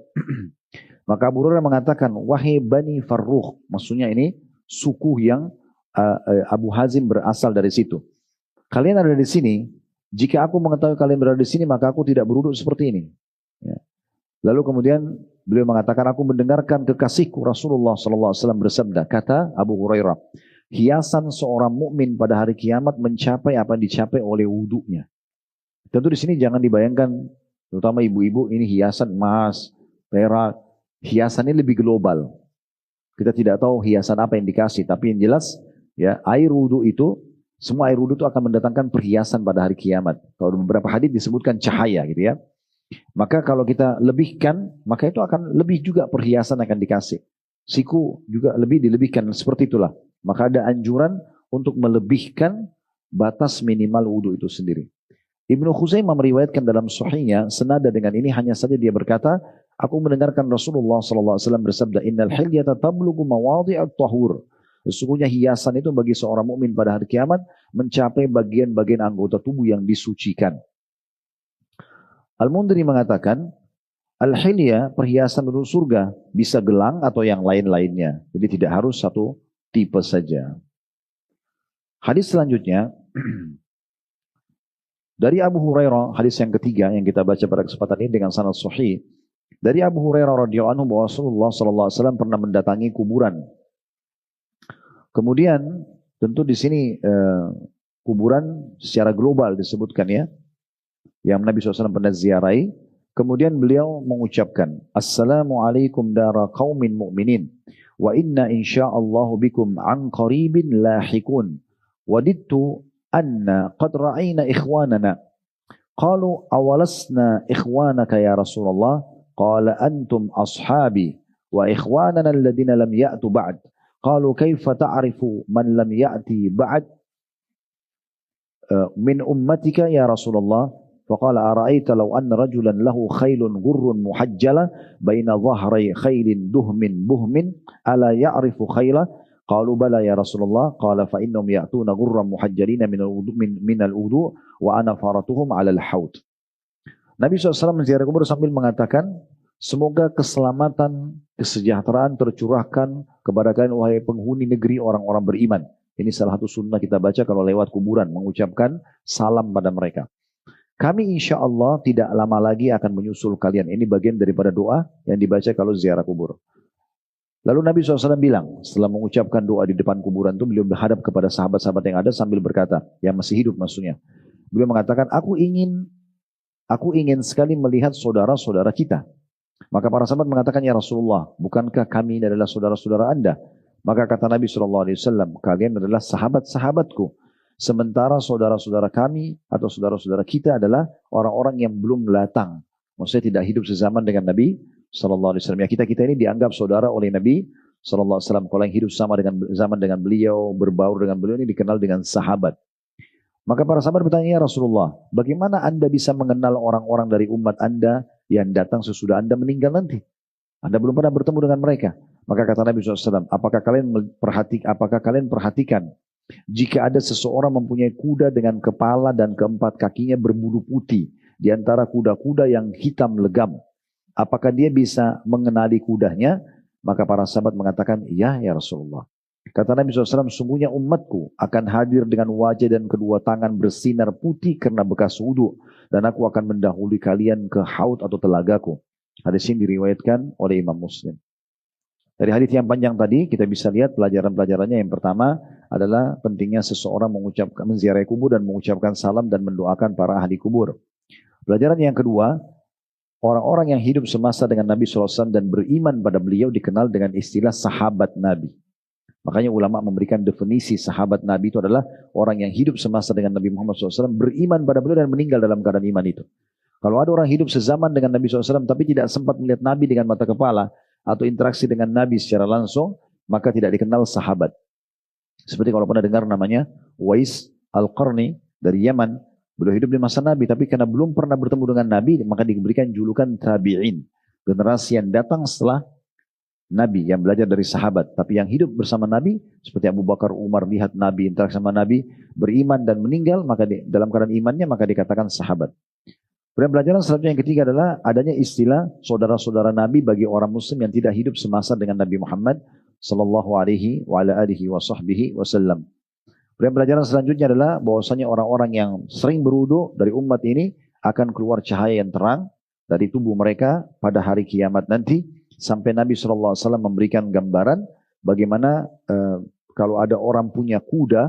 Maka Abu Hurairah mengatakan, "Wahai Bani Farruh." Maksudnya ini suku yang Abu Hazim berasal dari situ. Kalian ada di sini, jika aku mengetahui kalian berada di sini, maka aku tidak berwudu seperti ini. Ya. Lalu kemudian beliau mengatakan, aku mendengarkan kekasihku Rasulullah SAW bersabda, kata Abu Hurairah, hiasan seorang mukmin pada hari kiamat mencapai apa yang dicapai oleh wudunya. Tentu di sini jangan dibayangkan, terutama ibu-ibu, ini hiasan emas, perak, hiasan ini lebih global. Kita tidak tahu hiasan apa yang dikasih, tapi yang jelas, ya air wudu itu, semua air wudu itu akan mendatangkan perhiasan pada hari kiamat. Kalau beberapa hadis disebutkan cahaya gitu ya. Maka kalau kita lebihkan, maka itu akan lebih juga perhiasan akan dikasih. Siku juga lebih dilebihkan, seperti itulah. Maka ada anjuran untuk melebihkan batas minimal wudu itu sendiri. Ibnu Khuzaimah meriwayatkan dalam sahihnya, senada dengan ini hanya saja dia berkata, aku mendengarkan Rasulullah SAW bersabda, innal hilyata tablugu mawadhi'at tahur. Sesungguhnya hiasan itu bagi seorang mukmin pada hari kiamat mencapai bagian-bagian anggota tubuh yang disucikan. Al-Mundhiri mengatakan, al-hilya perhiasan menuju surga bisa gelang atau yang lain-lainnya. Jadi tidak harus satu tipe saja. Hadis selanjutnya dari Abu Hurairah, hadis yang ketiga yang kita baca pada kesempatan ini dengan sanad sahih. Dari Abu Hurairah radhiyallahu anhu bahwa Rasulullah SAW pernah mendatangi kuburan. Kemudian tentu di sini kuburan secara global disebutkan ya, yang Nabi SAW pernah ziarahi. Kemudian beliau mengucapkan, Assalamualaikum dara qaumin mu'minin, wa inna insya'allahu bikum an qaribin lahikun, wadidtu anna qad ra'ayna ikhwanana. Qalu awalasna ikhwanaka ya Rasulullah, qala antum ashabi, wa ikhwanana alladhina lam ya'tu ba'd. Qalu kaifa ta'rifu man lam ya'ti ba'd min ummatika ya Rasulullah? Faqala ara'aita law anna rajulan lahu khailun ghurrun muhajjala baina dhahri khailin duhmin buhmin ala ya'rifu khaila? Qalu bala ya Rasulullah. Qala fa innahum ya'tuna ghurran muhajjalina min al-wudu wa ana faratuhum 'ala al-haud. Nabi SAW menziarah kubur sambil mengatakan, semoga keselamatan, kesejahteraan tercurahkan kepada kalian wahai penghuni negeri orang-orang beriman. Ini salah satu sunnah kita baca kalau lewat kuburan, mengucapkan salam pada mereka. Kami insya Allah tidak lama lagi akan menyusul kalian. Ini bagian daripada doa yang dibaca kalau ziarah kubur. Lalu Nabi SAW bilang, setelah mengucapkan doa di depan kuburan itu, beliau berhadap kepada sahabat-sahabat yang ada sambil berkata, yang masih hidup maksudnya. Beliau mengatakan, aku ingin sekali melihat saudara-saudara kita. Maka para sahabat mengatakan, ya Rasulullah, bukankah kami ini adalah saudara-saudara Anda? Maka kata Nabi SAW, kalian adalah sahabat-sahabatku. Sementara saudara-saudara kami atau saudara-saudara kita adalah orang-orang yang belum datang. Maksudnya tidak hidup sezaman dengan Nabi SAW. Ya, kita ini dianggap saudara oleh Nabi SAW. Kalau yang hidup sama dengan zaman dengan beliau, berbaur dengan beliau, ini dikenal dengan sahabat. Maka para sahabat bertanya, ya Rasulullah, bagaimana Anda bisa mengenal orang-orang dari umat Anda yang datang sesudah Anda meninggal nanti? Anda belum pernah bertemu dengan mereka. Maka kata Nabi SAW, apakah kalian perhatikan jika ada seseorang mempunyai kuda dengan kepala dan keempat kakinya berbulu putih di antara kuda-kuda yang hitam legam, apakah dia bisa mengenali kudanya? Maka para sahabat mengatakan, ya Rasulullah. Kata Nabi SAW, sungguhnya umatku akan hadir dengan wajah dan kedua tangan bersinar putih karena bekas wudhu, dan aku akan mendahului kalian ke haud atau telagaku. Hadis ini diriwayatkan oleh Imam Muslim. Dari hadis yang panjang tadi kita bisa lihat pelajaran-pelajarannya. Yang pertama adalah pentingnya seseorang menziarahi kubur dan mengucapkan salam dan mendoakan para ahli kubur. Pelajaran yang kedua, orang-orang yang hidup semasa dengan Nabi SAW dan beriman pada beliau dikenal dengan istilah sahabat Nabi. Makanya ulama memberikan definisi sahabat Nabi itu adalah orang yang hidup semasa dengan Nabi Muhammad SAW, beriman pada beliau dan meninggal dalam keadaan iman itu. Kalau ada orang hidup sezaman dengan Nabi SAW tapi tidak sempat melihat Nabi dengan mata kepala atau interaksi dengan Nabi secara langsung, maka tidak dikenal sahabat. Seperti kalau pernah dengar namanya Wais Al-Qarni dari Yaman. Beliau hidup di masa Nabi, tapi karena belum pernah bertemu dengan Nabi, maka diberikan julukan tabi'in. Generasi yang datang setelah Nabi, yang belajar dari sahabat. Tapi yang hidup bersama Nabi, seperti Abu Bakar, Umar, lihat Nabi, interaksi sama Nabi, beriman dan meninggal, maka dalam keadaan imannya, maka dikatakan sahabat. Kemudian pelajaran selanjutnya yang ketiga adalah adanya istilah saudara-saudara Nabi bagi orang Muslim yang tidak hidup semasa dengan Nabi Muhammad sallallahu alaihi wa ala alihi wa sahbihi wasallam. Kemudian pelajaran selanjutnya adalah bahwasanya orang-orang yang sering berwudu dari umat ini akan keluar cahaya yang terang dari tubuh mereka pada hari kiamat nanti, sampai Nabi SAW memberikan gambaran bagaimana kalau ada orang punya kuda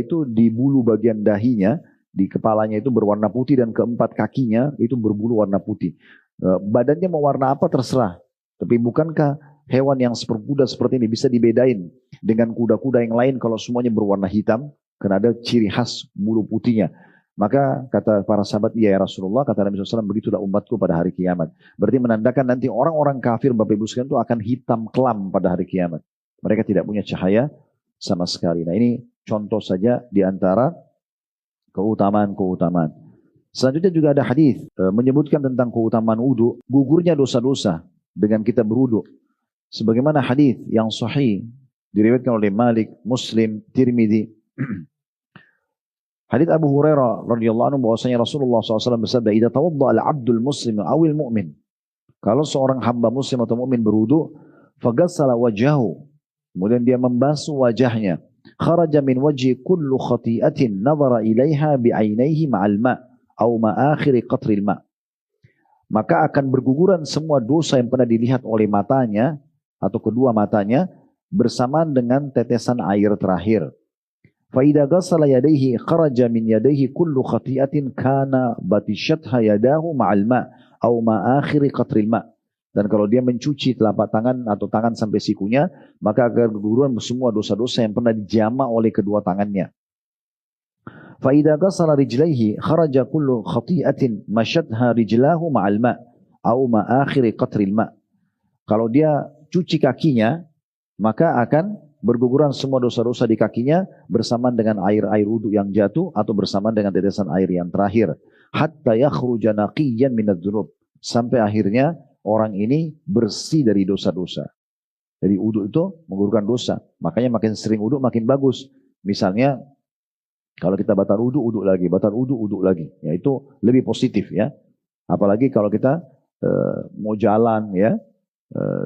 itu di bulu bagian dahinya, di kepalanya itu berwarna putih dan keempat kakinya itu berbulu warna putih. Badannya mau warna apa terserah, tapi bukankah hewan yang seperkuda seperti ini bisa dibedain dengan kuda-kuda yang lain kalau semuanya berwarna hitam? Karena ada ciri khas bulu putihnya. Maka kata para sahabat, iya ya Rasulullah, kata Nabi SAW, begitulah umatku pada hari kiamat. Berarti menandakan nanti orang-orang kafir, Bapak Ibu sekalian, itu akan hitam kelam pada hari kiamat. Mereka tidak punya cahaya sama sekali. Nah ini contoh saja di antara keutamaan-keutamaan. Selanjutnya juga ada hadis menyebutkan tentang keutamaan wudu, gugurnya dosa-dosa dengan kita berwudu. Sebagaimana hadis yang sahih diriwayatkan oleh Malik, Muslim, Tirmidzi. Hadis Abu Hurairah radhiyallahu anhu bahwasanya Rasulullah SAW bersabda, "Idza tawadda al-'abdul muslim awil mu'min." Kalau seorang hamba muslim atau mukmin berwudu, faghassala wajhahu, kemudian dia membasuh wajahnya, kharaja min wajhi kullu khati'atin nadhara ilaiha bi'ainaihi ma'al ma' aw ma'akhir qatril ma'. Maka akan berguguran semua dosa yang pernah dilihat oleh matanya atau kedua matanya bersamaan dengan tetesan air terakhir. فَإِذَا غَسَلَ يَدَيْهِ خَرَجَ مِنْ يَدَيْهِ كُلُّ خَطِيئَةٍ كَانَ بَطِشَتْهَا يَدَاهُ مَعَ الْمَاءِ أَوْ مَا آخِرِ قَطْرِ الْمَاءِ. Dan kalau dia mencuci telapak tangan atau tangan sampai sikunya, maka akan berguguran semua dosa-dosa yang pernah dijama oleh kedua tangannya. فَإِذَا غَسَلَ رِجْلَيْهِ خَرَجَ كُلُّ خَطِيئَةٍ مَشَتْهَا رِجْلَاهُ مَعَ الْمَاءِ أَوْ مَا آخِرِ قَطْرِ الْمَاءِ. Kalau dia cuci kakinya, maka akan berguguran semua dosa-dosa di kakinya bersamaan dengan air wudu yang jatuh atau bersamaan dengan tetesan air yang terakhir. Hatta yakhruja naqiyyan minadz-dzunub. Sampai akhirnya orang ini bersih dari dosa-dosa. Jadi wudu itu menggugurkan dosa. Makanya makin sering wudu makin bagus. Misalnya kalau kita batal wudu, wudu lagi, batal wudu, wudu lagi. Ya itu lebih positif ya. Apalagi kalau kita mau jalan ya.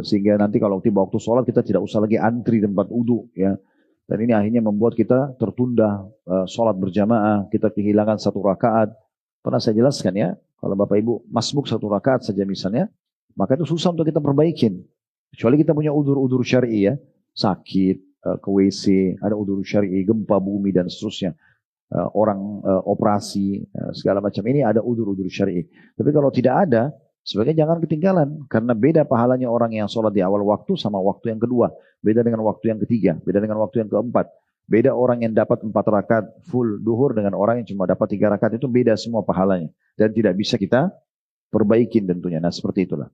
Sehingga nanti kalau tiba waktu sholat kita tidak usah lagi antri tempat wudu ya. Dan ini akhirnya membuat kita tertunda sholat berjamaah, kita kehilangan satu rakaat. Pernah saya jelaskan ya, kalau Bapak Ibu masbuk satu rakaat saja misalnya, maka itu susah untuk kita perbaikin. Kecuali kita punya udzur-udzur syar'i ya, sakit, ke WC, ada udzur syar'i, gempa bumi dan seterusnya. Orang operasi, segala macam ini ada udzur-udzur syar'i. Tapi kalau tidak ada, sebaiknya jangan ketinggalan, karena beda pahalanya orang yang sholat di awal waktu sama waktu yang kedua. Beda dengan waktu yang ketiga, beda dengan waktu yang keempat. Beda orang yang dapat 4 rakaat full duhur dengan orang yang cuma dapat 3 rakaat, itu beda semua pahalanya. Dan tidak bisa kita perbaikin tentunya. Nah seperti itulah.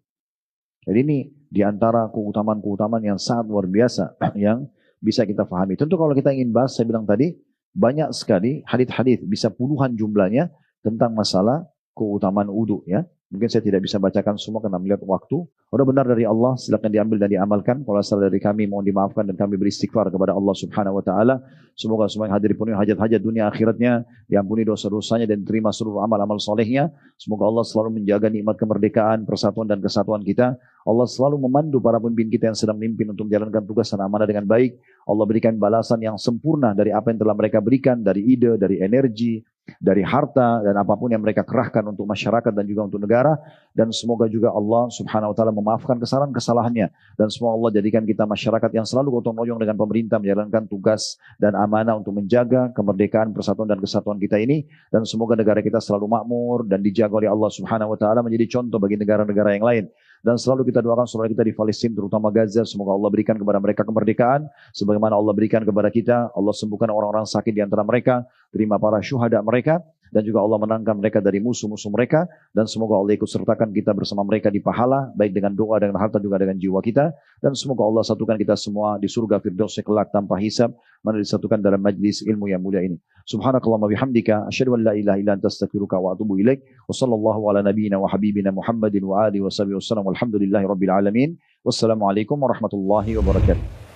Jadi ini diantara keutamaan-keutamaan yang sangat luar biasa yang bisa kita pahami. Tentu kalau kita ingin bahas, saya bilang tadi, banyak sekali hadits-hadits, bisa puluhan jumlahnya tentang masalah keutamaan wudu ya. Mungkin saya tidak bisa bacakan semua karena melihat waktu. Udah benar dari Allah, silakan diambil dan diamalkan. Kalau salah dari kami, mohon dimaafkan dan kami beristighfar kepada Allah Subhanahu wa taala. Semoga semua yang hadir dipenuhi hajat-hajat dunia akhiratnya, diampuni dosa-dosanya dan diterima seluruh amal-amal solehnya. Semoga Allah selalu menjaga nikmat kemerdekaan, persatuan dan kesatuan kita. Allah selalu memandu para pemimpin kita yang sedang memimpin untuk menjalankan tugas dan amanah dengan baik. Allah berikan balasan yang sempurna dari apa yang telah mereka berikan, dari ide, dari energi, dari harta dan apapun yang mereka kerahkan untuk masyarakat dan juga untuk negara. Dan semoga juga Allah subhanahu wa ta'ala memaafkan kesalahan-kesalahannya. Dan semoga Allah jadikan kita masyarakat yang selalu gotong royong dengan pemerintah menjalankan tugas dan amanah untuk menjaga kemerdekaan, persatuan dan kesatuan kita ini. Dan semoga negara kita selalu makmur dan dijaga oleh Allah subhanahu wa ta'ala menjadi contoh bagi negara-negara yang lain. Dan selalu kita doakan saudara kita di Palestina, terutama Gaza, semoga Allah berikan kepada mereka kemerdekaan, sebagaimana Allah berikan kepada kita. Allah sembuhkan orang-orang sakit di antara mereka, terima para syuhada mereka, dan juga Allah menangkan mereka dari musuh-musuh mereka. Dan semoga Allah ikut sertakan kita bersama mereka di pahala, baik dengan doa, dengan harta, juga dengan jiwa kita. Dan semoga Allah satukan kita semua di surga Firdaus kelak tanpa hisab, mana disatukan dalam majlis ilmu yang mulia ini. Subhanakallahumma bihamdika, asyhadu an la ilaha illa anta astaghfiruka wa atubu ilaik. Wa sallallahu ala nabiyyina wa habibina Muhammadin wa alihi wa sahbihi wasallam. Walhamdulillahi rabbil alamin. Wassalamualaikum warahmatullahi wabarakatuh.